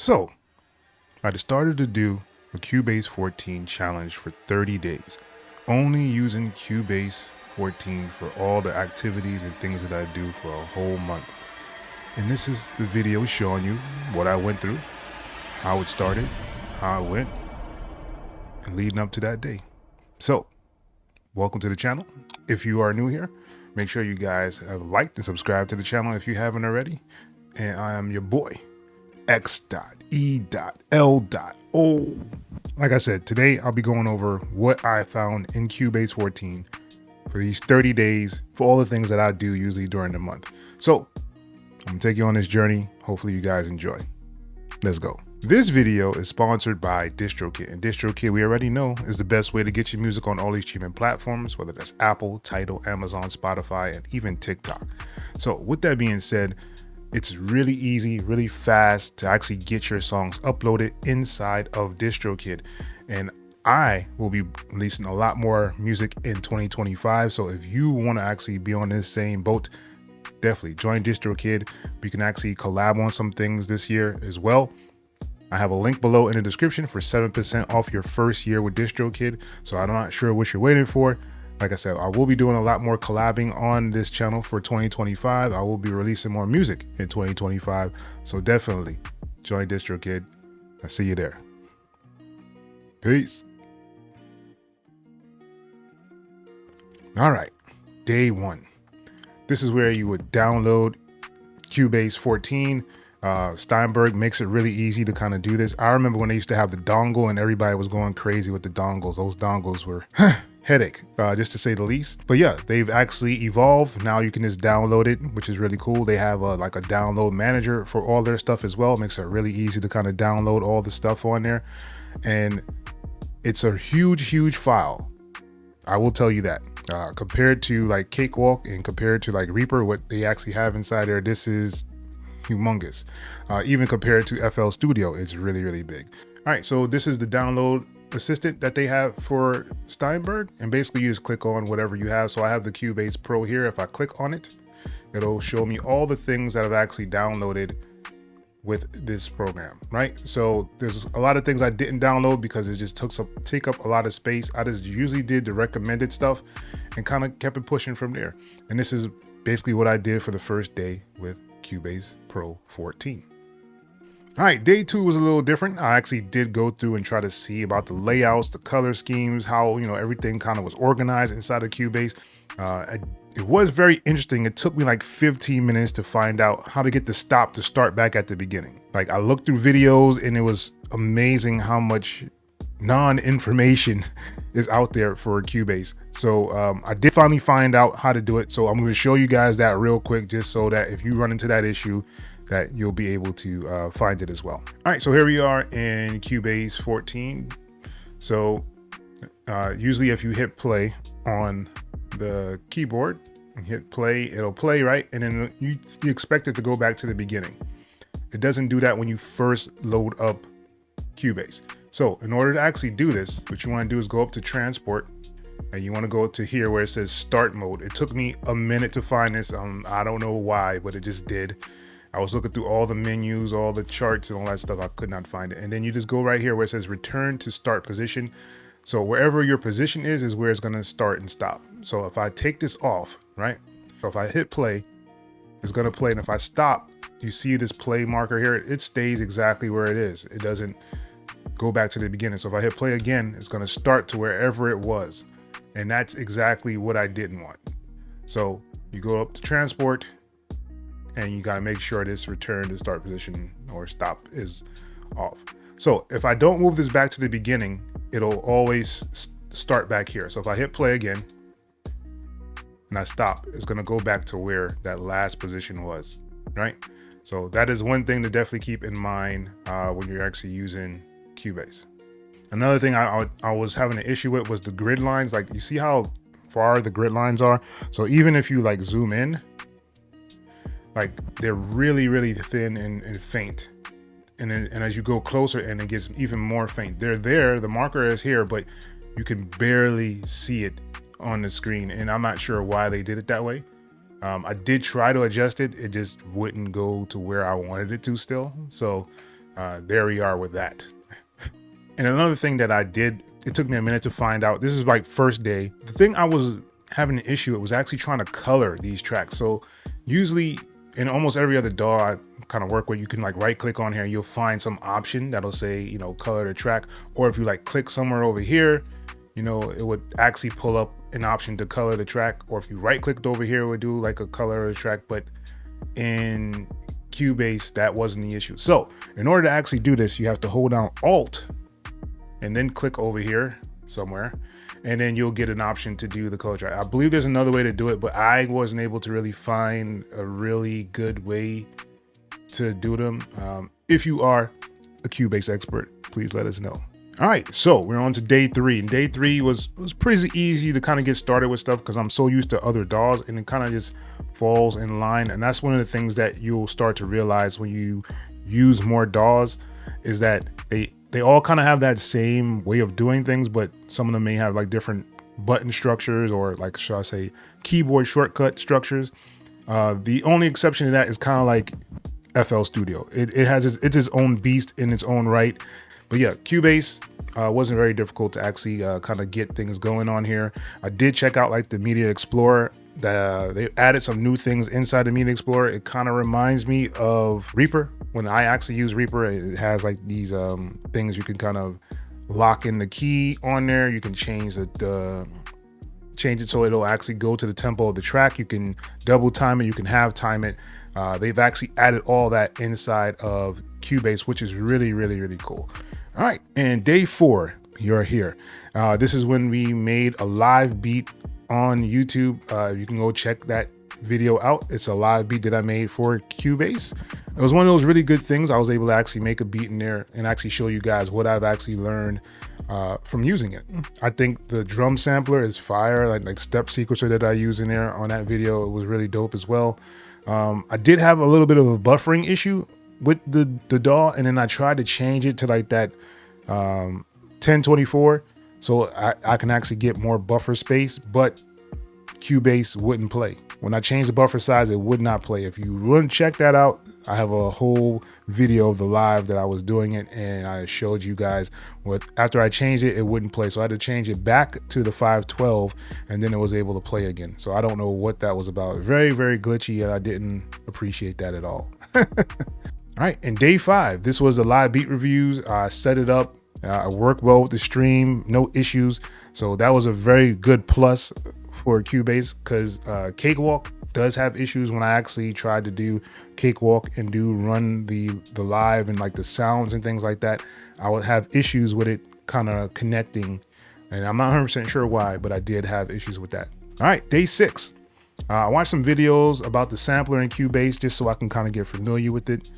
So I started to do a Cubase 14 challenge for 30 days, only using Cubase 14 for all the activities and things that I do for a whole month. And this is the video showing you what I went through, how it started, how it went, and leading up to that day. So, welcome to the channel. If you are new here, make sure you guys have liked and subscribed to the channel if you haven't already. And I am your boy, X.E.L.O. Like I said, today I'll be going over what I found in Cubase 14 for these 30 days for all the things that I do usually during the month. So I'm gonna take you on this journey. Hopefully you guys enjoy. Let's go. This video is sponsored by DistroKid, and DistroKid, we already know, is the best way to get your music on all these streaming platforms, whether that's Apple, Tidal, Amazon, Spotify, and even TikTok. So with that being said, it's really easy, really fast to actually get your songs uploaded inside of DistroKid. And I will be releasing a lot more music in 2025. So if you want to actually be on this same boat, definitely join DistroKid. We can actually collab on some things this year as well. I have a link below in the description for 7% off your first year with DistroKid. So I'm not sure what you're waiting for. Like I said, I will be doing a lot more collabing on this channel for 2025. I will be releasing more music in 2025. So definitely join DistroKid. I'll see you there. Peace. All right, day one. This is where you would download Cubase 14. Steinberg makes it really easy to kind of do this. I remember when they used to have the dongle and everybody was going crazy with the dongles. Those dongles were headache, just to say the least. But yeah, they've actually evolved. Now you can just download it, which is really cool. They have like a download manager for all their stuff as well. It makes it really easy to kind of download all the stuff on there. And it's a huge file. I will tell you that. Compared to like Cakewalk and compared to like Reaper, what they actually have inside there, this is humongous. Even compared to FL Studio, it's really big. All right, so this is the download assistant that they have for Steinberg, and basically you just click on whatever you have. So I have the Cubase Pro here. If I click on it, it'll show me all the things that I've actually downloaded with this program, right? So there's a lot of things I didn't download because it just take up a lot of space. I just usually did the recommended stuff and kind of kept it pushing from there. And this is basically what I did for the first day with Cubase Pro 14. All right, day two was a little different. I actually did go through and try to see about the layouts, the color schemes, how, everything kind of was organized inside of Cubase. It was very interesting. It took me like 15 minutes to find out how to get the stop to start back at the beginning. Like I looked through videos and it was amazing how much non-information is out there for Cubase. So I did finally find out how to do it. So I'm going to show you guys that real quick, just so that if you run into that issue, that you'll be able to find it as well. All right, so here we are in Cubase 14. So usually if you hit play on the keyboard and hit play, it'll play, right? And then you expect it to go back to the beginning. It doesn't do that when you first load up Cubase. So in order to actually do this, what you want to do is go up to transport and you want to go to here where it says start mode. It took me a minute to find this. I don't know why, but it just did. I was looking through all the menus, all the charts and all that stuff. I could not find it. And then you just go right here where it says return to start position. So wherever your position is where it's going to start and stop. So if I take this off, right? So if I hit play, it's going to play. And if I stop, you see this play marker here, it stays exactly where it is. It doesn't go back to the beginning. So if I hit play again, it's going to start to wherever it was. And that's exactly what I didn't want. So you go up to transport and you got to make sure this return to start position or stop is off. So if I don't move this back to the beginning, it'll always start back here. So if I hit play again and I stop, it's going to go back to where that last position was, right? So that is one thing to definitely keep in mind when you're actually using Cubase. Another thing I was having an issue with was the grid lines. Like you see how far the grid lines are. So even if you like zoom in, like they're really thin and faint. And as you go closer and it gets even more faint. They're there, the marker is here, but you can barely see it on the screen. And I'm not sure why they did it that way. I did try to adjust it. It just wouldn't go to where I wanted it to still. So there we are with that. And another thing that I did, it took me a minute to find out, this is like first day. The thing I was having an issue, it was actually trying to color these tracks. So usually in almost every other DAW I kind of work with, you can like right click on here and you'll find some option that'll say, you know, color the track. Or if you like click somewhere over here, you know, it would actually pull up an option to color the track. Or if you right clicked over here, it would do like a color of the track. But in Cubase, that wasn't the issue. So in order to actually do this, you have to hold down Alt and then click over here somewhere, and then you'll get an option to do the color track. I believe there's another way to do it, but I wasn't able to really find a really good way to do them. If you are a Cubase expert, please let us know. All right, so we're on to day 3, and day 3 was pretty easy to kind of get started with stuff because I'm so used to other DAWs, and it kind of just falls in line. And that's one of the things that you'll start to realize when you use more DAWs is that they all kind of have that same way of doing things, but some of them may have like different button structures or like, shall I say, keyboard shortcut structures. The only exception to that is kind of like FL Studio. It's its own beast in its own right. But yeah, Cubase wasn't very difficult to actually kind of get things going on here. I did check out like the Media Explorer. They added some new things inside the Media Explorer. It kind of reminds me of Reaper. When I actually use Reaper, it has like these things you can kind of lock in the key on there. You can change it so it'll actually go to the tempo of the track. You can double time it, you can half time it. They've actually added all that inside of Cubase, which is really, really, really cool. All right, and day 4, you're here. This is when we made a live beat on YouTube. You can go check that video out. It's a live beat that I made for Cubase. It was one of those really good things. I was able to actually make a beat in there and actually show you guys what I've actually learned from using it. I think the drum sampler is fire, like step sequencer that I use in there on that video. It was really dope as well. I did have a little bit of a buffering issue with the DAW, and then I tried to change it to like that 1024 so I can actually get more buffer space, but Cubase wouldn't play. When I changed the buffer size, it would not play. If you wouldn't check that out, I have a whole video of the live that I was doing it, and I showed you guys what after I changed it, it wouldn't play. So I had to change it back to the 512, and then it was able to play again. So I don't know what that was about. Very, very glitchy, and I didn't appreciate that at all. All right, and day 5, this was the live beat reviews. I set it up. I worked well with the stream, no issues. So that was a very good plus for Cubase, because Cakewalk does have issues. When I actually tried to do Cakewalk and run the live and like the sounds and things like that, I would have issues with it kind of connecting, and I'm not 100% sure why, but I did have issues with that. All right, day 6. I watched some videos about the sampler in Cubase just so I can kind of get familiar with it.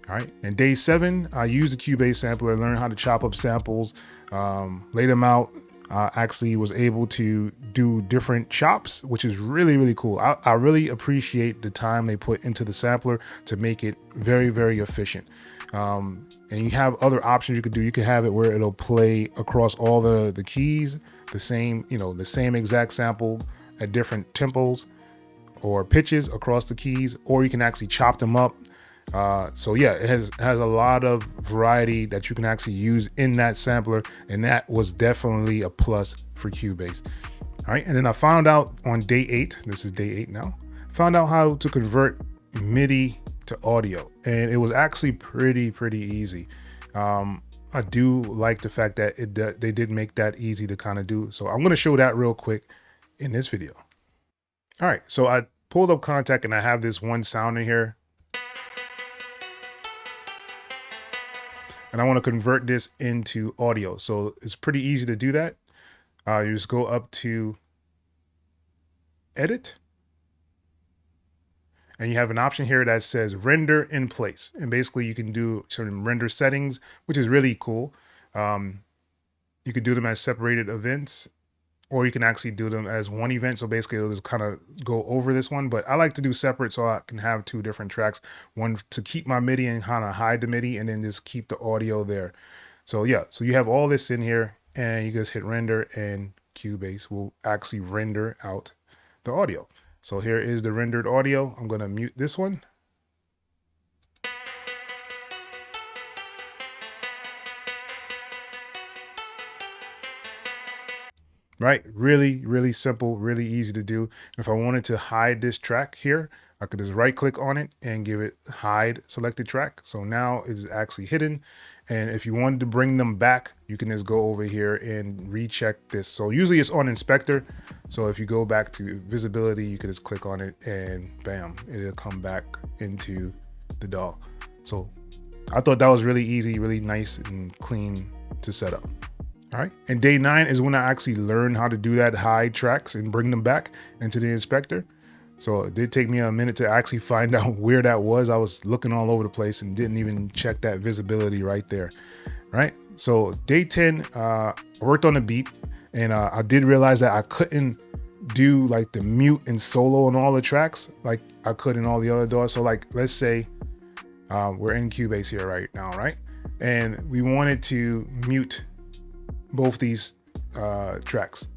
All right, and day 7, I used the Cubase sampler, learned how to chop up samples, laid them out. Actually was able to do different chops, which is really, really cool. I really appreciate the time they put into the sampler to make it very, very efficient. And you have other options you could do. You could have it where it'll play across all the keys, the same exact sample at different tempos or pitches across the keys, or you can actually chop them up. So yeah, it has a lot of variety that you can actually use in that sampler, and that was definitely a plus for Cubase. All right, and then I found out on day 8, this is day 8 now, found out how to convert MIDI to audio, and it was actually pretty easy. I do like the fact that they did make that easy to kind of do. So I'm going to show that real quick in this video. All right, so I pulled up Contact and I have this one sound in here. And I want to convert this into audio. So it's pretty easy to do that. You just go up to Edit. And you have an option here that says Render in Place. And basically you can do some render settings, which is really cool. You could do them as separated events, or you can actually do them as one event. So basically it'll just kind of go over this one, but I like to do separate so I can have 2 different tracks, one to keep my MIDI and kind of hide the MIDI, and then just keep the audio there. So yeah, so you have all this in here, and you just hit render, and Cubase will actually render out the audio. So here is the rendered audio. I'm going to mute this one. right? Really, really simple, really easy to do. If I wanted to hide this track here, I could just right click on it and give it hide selected track. So now it's actually hidden. And if you wanted to bring them back, you can just go over here and recheck this. So usually it's on inspector. So if you go back to visibility, you can just click on it and bam, it'll come back into the DAW. So I thought that was really easy, really nice and clean to set up. All right. And day 9 is when I actually learned how to do that, hide tracks and bring them back into the inspector. So it did take me a minute to actually find out where that was. I was looking all over the place and didn't even check that visibility right there. Right. So day 10, I worked on a beat, and I did realize that I couldn't do like the mute and solo on all the tracks like I could in all the other DAWs. So like, let's say we're in Cubase here right now, right? And we wanted to mute both these tracks.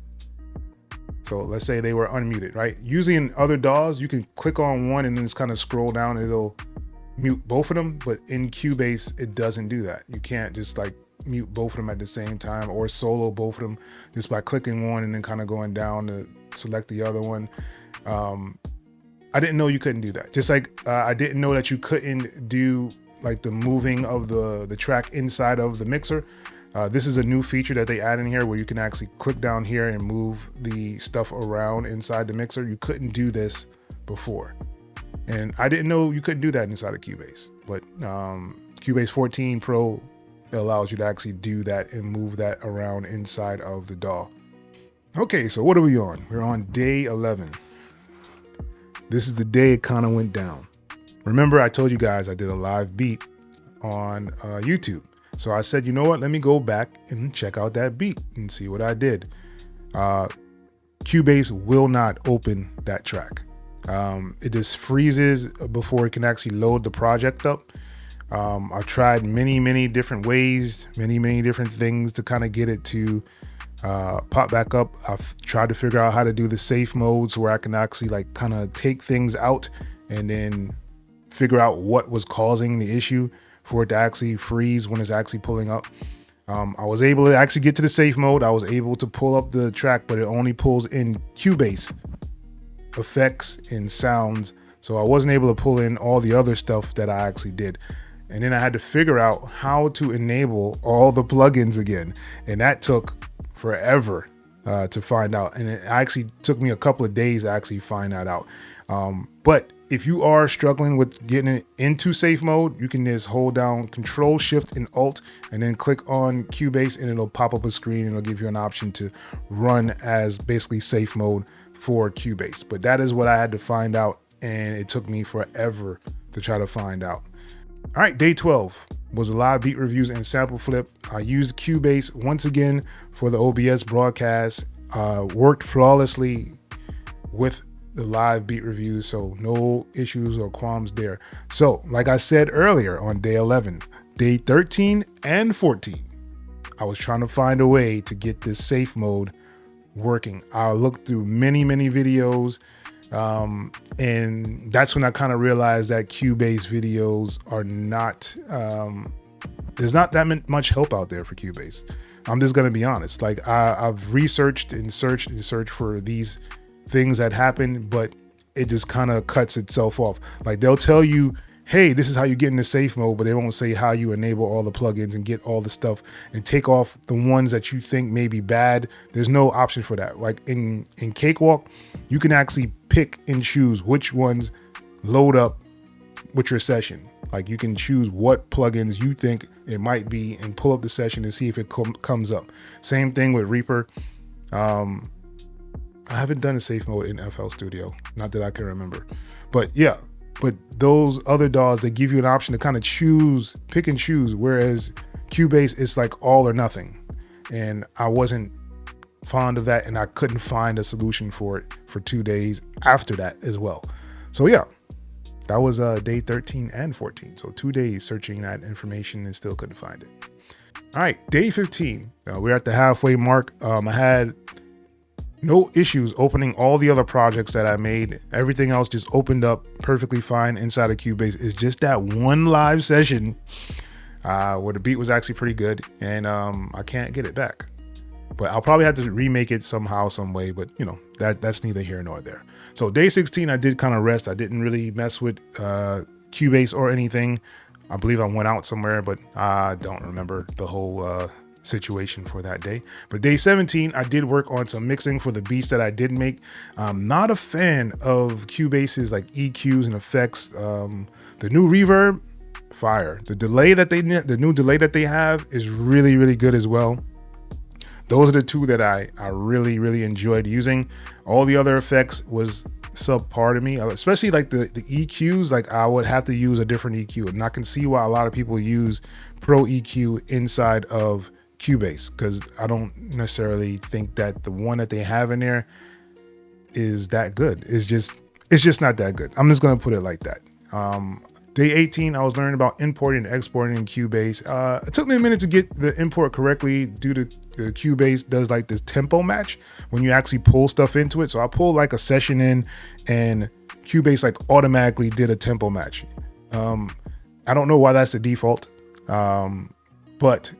So let's say they were unmuted, right? Usually in other DAWs, you can click on one and then just kind of scroll down and it'll mute both of them. But in Cubase, it doesn't do that. You can't just like mute both of them at the same time or solo both of them just by clicking one and then kind of going down to select the other one. I didn't know you couldn't do that. Just like I didn't know that you couldn't do like the moving of the track inside of the mixer. This is a new feature that they add in here where you can actually click down here and move the stuff around inside the mixer. You couldn't do this before. And I didn't know you couldn't do that inside of Cubase, but Cubase 14 Pro allows you to actually do that and move that around inside of the DAW. Okay, so what are we on? We're on day 11. This is the day it kind of went down. Remember, I told you guys I did a live beat on YouTube. So I said, you know what, let me go back and check out that beat and see what I did. Cubase will not open that track. It just freezes before it can actually load the project up. I've tried many different ways, many different things to kind of get it to pop back up. I've tried to figure out how to do the safe modes where I can actually like kind of take things out and then figure out what was causing the issue for it to actually freeze when it's actually pulling up. I was able to actually get to the safe mode. I was able to pull up the track, but it only pulls in Cubase effects and sounds. So I wasn't able to pull in all the other stuff that I actually did. And then I had to figure out how to enable all the plugins again. And that took forever to find out. And it actually took me a couple of days to actually find that out. But if you are struggling with getting it into safe mode, you can just hold down Control, Shift, and Alt, and then click on Cubase, and it'll pop up a screen and it'll give you an option to run as basically safe mode for Cubase. But that is what I had to find out, and it took me forever to try to find out. All right, day 12 was a live beat reviews and sample flip. I used Cubase once again for the OBS broadcast. Worked flawlessly with the live beat reviews, so no issues or qualms there. So like I said earlier, on day 11, day 13 and 14, I was trying to find a way to get this safe mode working. I looked through many videos, and that's when I kind of realized that Cubase videos are not, there's not that much help out there for Cubase. I'm just gonna be honest. Like I've researched and searched for these things that happen, but it just kind of cuts itself off. Like they'll tell you, hey, this is how you get into safe mode, but they won't say how you enable all the plugins and get all the stuff and take off the ones that you think may be bad. There's no option for that. Like in Cakewalk, you can actually pick and choose which ones load up with your session. Like you can choose what plugins you think it might be and pull up the session and see if it comes up. Same thing with Reaper. I haven't done a safe mode in FL Studio, not that I can remember. But yeah, but those other DAWs, they give you an option to kind of choose, pick and choose, whereas Cubase is like all or nothing. And I wasn't fond of that, and I couldn't find a solution for it for 2 days after that as well. So yeah, that was day 13 and 14. So 2 days searching that information and still couldn't find it. All right, day 15. We're at the halfway mark. I had no issues opening all the other projects that I made. Everything else just opened up perfectly fine inside of Cubase. It's just that one live session where the beat was actually pretty good, and I can't get it back. but I'll probably have to remake it somehow, some way, but you know, that's neither here nor there. So day 16, I did kind of rest. I didn't really mess with Cubase or anything. I believe I went out somewhere, but I don't remember the whole situation for that day. But day 17, I did work on some mixing for the beats that I did make. I'm not a fan of Cubase's like EQs and effects. The new reverb, fire. The new delay that they have is really, really good as well. Those are the two that I really, really enjoyed using. All the other effects was subpar to me, especially like the EQs. Like I would have to use a different EQ, and I can see why a lot of people use Pro EQ inside of Cubase, because I don't necessarily think that the one that they have in there is that good. It's just not that good. I'm just gonna put it like that. Day 18, I was learning about importing and exporting in Cubase. It took me a minute to get the import correctly due to the Cubase does like this tempo match when you actually pull stuff into it. So I pulled like a session in and Cubase like automatically did a tempo match. I don't know why that's the default, but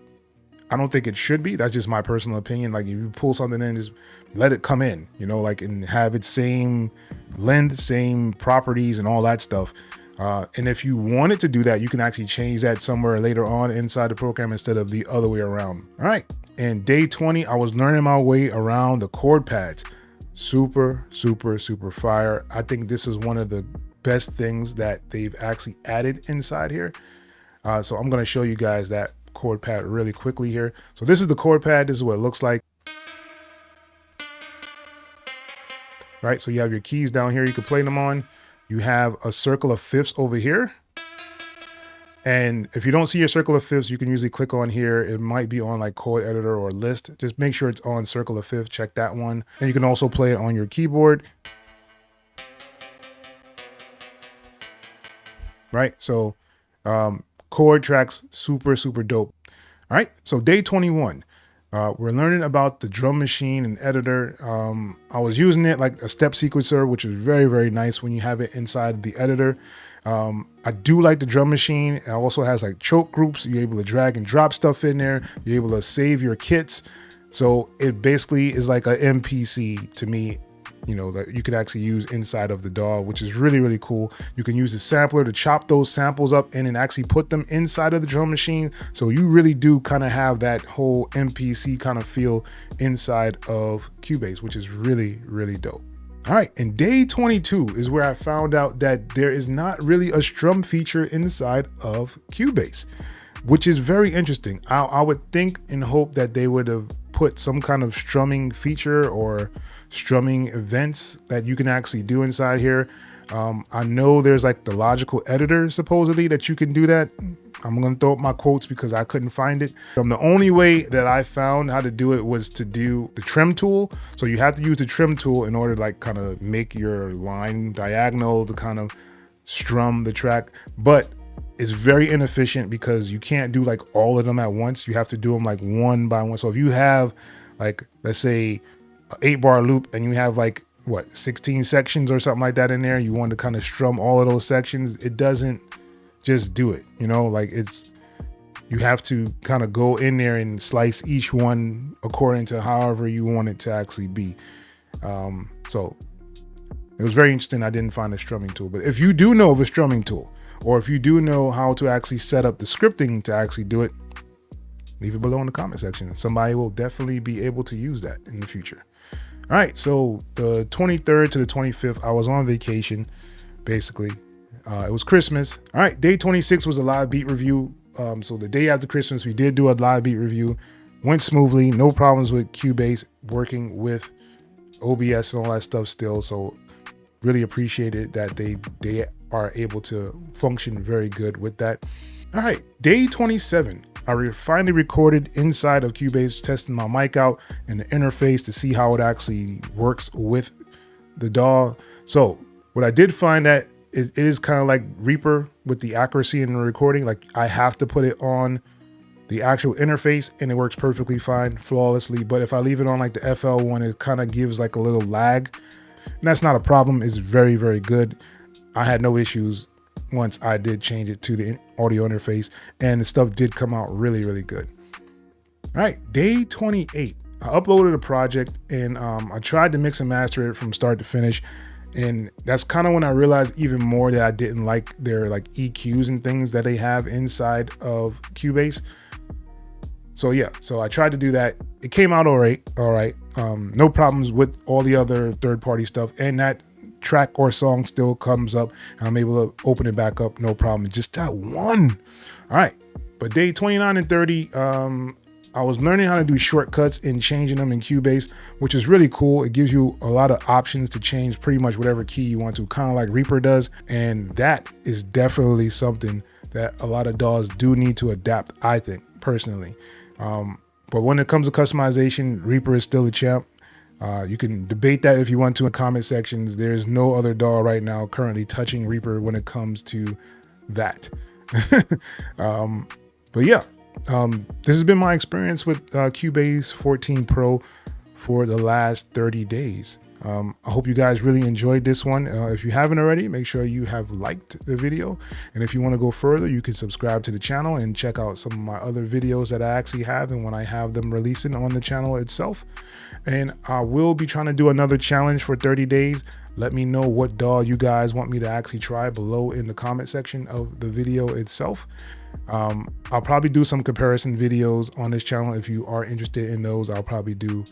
I don't think it should be. That's just my personal opinion. Like if you pull something in, just let it come in, you know, like and have its same length, same properties and all that stuff. And if you wanted to do that, you can actually change that somewhere later on inside the program instead of the other way around. All right. And day 20, I was learning my way around the chord pads. Super, super, super fire. I think this is one of the best things that they've actually added inside here. So I'm going to show you guys that chord pad really quickly here. So this is the chord pad. This is what it looks like. Right. So you have your keys down here. You can play them on. You have a circle of fifths over here. And if you don't see your circle of fifths, you can usually click on here. It might be on like chord editor or list. Just make sure it's on circle of fifths. Check that one. And you can also play it on your keyboard. Right. So chord tracks, super, super dope. All right. So day 21. We're learning about the drum machine and editor. I was using it like a step sequencer, which is very, very nice when you have it inside the editor. I do like the drum machine. It also has like choke groups. You're able to drag and drop stuff in there. You're able to save your kits. So it basically is like a MPC to me, you know, that you could actually use inside of the DAW, which is really, really cool. You can use the sampler to chop those samples up and then actually put them inside of the drum machine. So you really do kind of have that whole MPC kind of feel inside of Cubase, which is really, really dope. All right, and day 22 is where I found out that there is not really a strum feature inside of Cubase, which is very interesting. I would think and hope that they would have put some kind of strumming feature or strumming events that you can actually do inside here. I know there's like the logical editor supposedly that you can do that. I'm gonna throw up my quotes because I couldn't find it. The only way that I found how to do it was to do the trim tool. So you have to use the trim tool in order to like kind of make your line diagonal to kind of strum the track. But it's very inefficient because you can't do like all of them at once. You have to do them like one by one. So if you have like, let's say, an 8-bar loop and you have like what 16 sections or something like that in there, you want to kind of strum all of those sections, it doesn't just do it, you know, like you have to kind of go in there and slice each one according to however you want it to actually be. So it was very interesting. I didn't find a strumming tool, but if you do know of a strumming tool, or if you do know how to actually set up the scripting to actually do it, leave it below in the comment section. Somebody will definitely be able to use that in the future. All right, so the 23rd to the 25th, I was on vacation, basically. It was Christmas. All right, day 26 was a live beat review. So the day after Christmas, we did do a live beat review. Went smoothly, no problems with Cubase, working with OBS and all that stuff still. So really appreciated that they are able to function very good with that. All right, day 27. I finally recorded inside of Cubase, testing my mic out and the interface to see how it actually works with the DAW. So what I did find that it is kind of like Reaper with the accuracy in the recording. Like I have to put it on the actual interface and it works perfectly fine, flawlessly. But if I leave it on like the FL one, it kind of gives like a little lag. And that's not a problem. It's very, very good. I had no issues once I did change it to the audio interface, and the stuff did come out really, really good. All right, day 28. I uploaded a project and I tried to mix and master it from start to finish. And that's kind of when I realized even more that I didn't like their like EQs and things that they have inside of Cubase. So yeah, so I tried to do that. It came out all right. No problems with all the other third-party stuff, and that track or song still comes up, and I'm able to open it back up, no problem. Just that one. All right, but day 29 and 30, I was learning how to do shortcuts and changing them in Cubase, which is really cool. It gives you a lot of options to change pretty much whatever key you want to, kind of like Reaper does, and that is definitely something that a lot of DAWs do need to adapt, I think, personally. But when it comes to customization, Reaper is still the champ. You can debate that if you want to in comment sections. There's no other DAW right now currently touching Reaper when it comes to that. But yeah, this has been my experience with Cubase 14 Pro for the last 30 days. I hope you guys really enjoyed this one. If you haven't already, make sure you have liked the video. And if you want to go further, you can subscribe to the channel and check out some of my other videos that I actually have and when I have them releasing on the channel itself. And I will be trying to do another challenge for 30 days. Let me know what DAW you guys want me to actually try below in the comment section of the video itself. I'll probably do some comparison videos on this channel. If you are interested in those, I'll probably do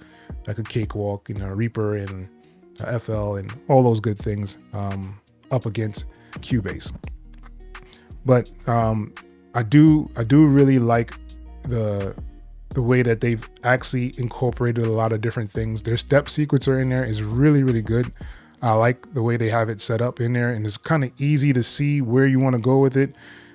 like a cakewalk, Reaper and X.E.L and all those good things up against Cubase. But I do really like the way that they've actually incorporated a lot of different things. Their step sequencer in there is really, really good. I like the way they have it set up in there, and it's kind of easy to see where you want to go with it.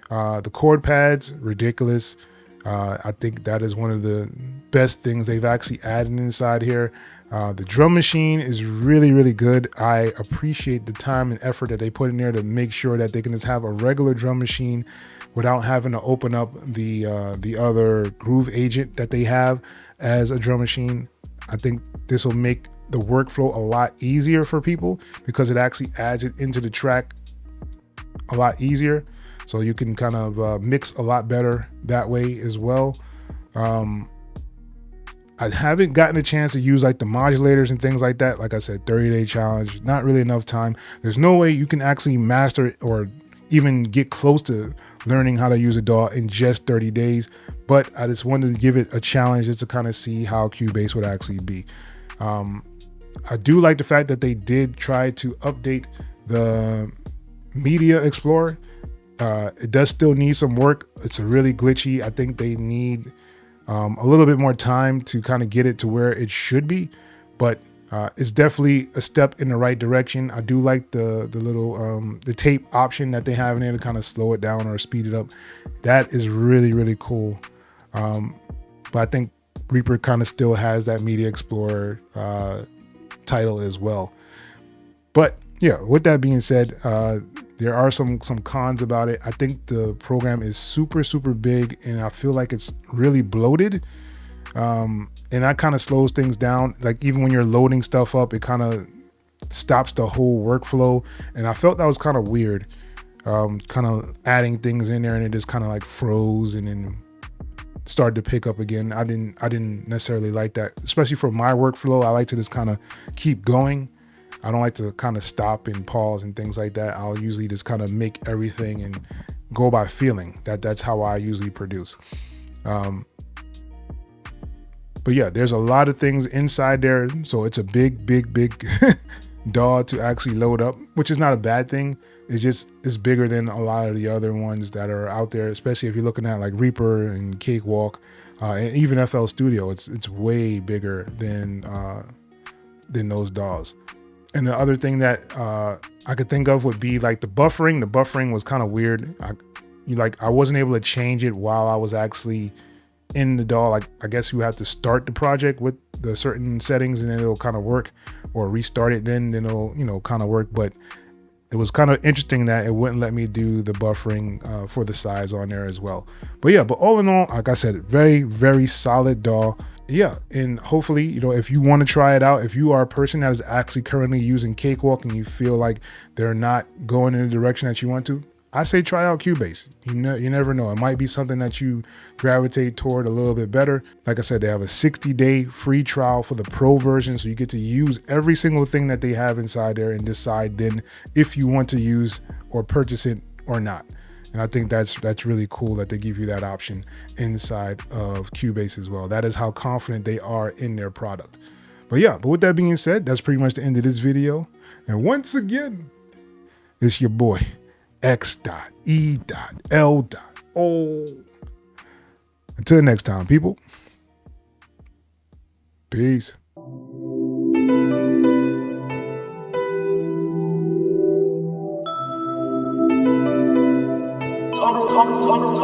The chord pads, ridiculous. I think that is one of the best things they've actually added inside here. The drum machine is really, really good. I appreciate the time and effort that they put in there to make sure that they can just have a regular drum machine without having to open up the other groove agent that they have as a drum machine. I think this will make the workflow a lot easier for people because it actually adds it into the track a lot easier. So you can kind of mix a lot better that way as well. I haven't gotten a chance to use like the modulators and things like that. Like I said, 30-day challenge, not really enough time. There's no way you can actually master it or even get close to learning how to use a DAW in just 30 days. But I just wanted to give it a challenge just to kind of see how Cubase would actually be. I do like the fact that they did try to update the Media Explorer. It does still need some work. It's really glitchy. I think they need a little bit more time to kind of get it to where it should be, but it's definitely a step in the right direction. I do like the little the tape option that they have in there to kind of slow it down or speed it up. That is really, really cool. But I think Reaper kind of still has that Media Explorer title as well. But yeah, with that being said, there are some cons about it. I think the program is super, super big, and I feel like it's really bloated. And that kind of slows things down. Like even when you're loading stuff up, it kind of stops the whole workflow. And I felt that was kind of weird. Kind of adding things in there, and it just kind of like froze and then started to pick up again. I didn't necessarily like that, especially for my workflow. I like to just kind of keep going. I don't like to kind of stop and pause and things like that. I'll usually just kind of make everything and go by feeling. That's how I usually produce. But yeah, there's a lot of things inside there. So it's a big DAW to actually load up, which is not a bad thing. It's bigger than a lot of the other ones that are out there, especially if you're looking at like Reaper and Cakewalk, and even FL Studio. It's way bigger than those DAWs. And the other thing that I could think of would be like the buffering. The buffering was kind of weird. I wasn't able to change it while I was actually in the DAW. Like I guess you have to start the project with the certain settings and then it'll kind of work, or restart it then it'll kind of work. But it was kind of interesting that it wouldn't let me do the buffering for the size on there as well. But yeah, but all in all, like I said, very, very solid DAW. Yeah, and hopefully, if you want to try it out, if you are a person that is actually currently using Cakewalk and you feel like they're not going in the direction that you want to, I say try out Cubase. You never know. It might be something that you gravitate toward a little bit better. Like I said, they have a 60-day free trial for the pro version, so you get to use every single thing that they have inside there and decide then if you want to use or purchase it or not. And I think that's really cool that they give you that option inside of Cubase as well. That is how confident they are in their product. But with that being said, that's pretty much the end of this video. And once again, it's your boy, X.E.L. Until next time, people. Peace.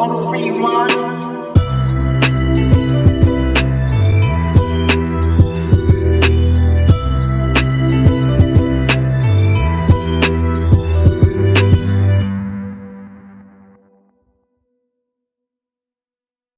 AutoRewind.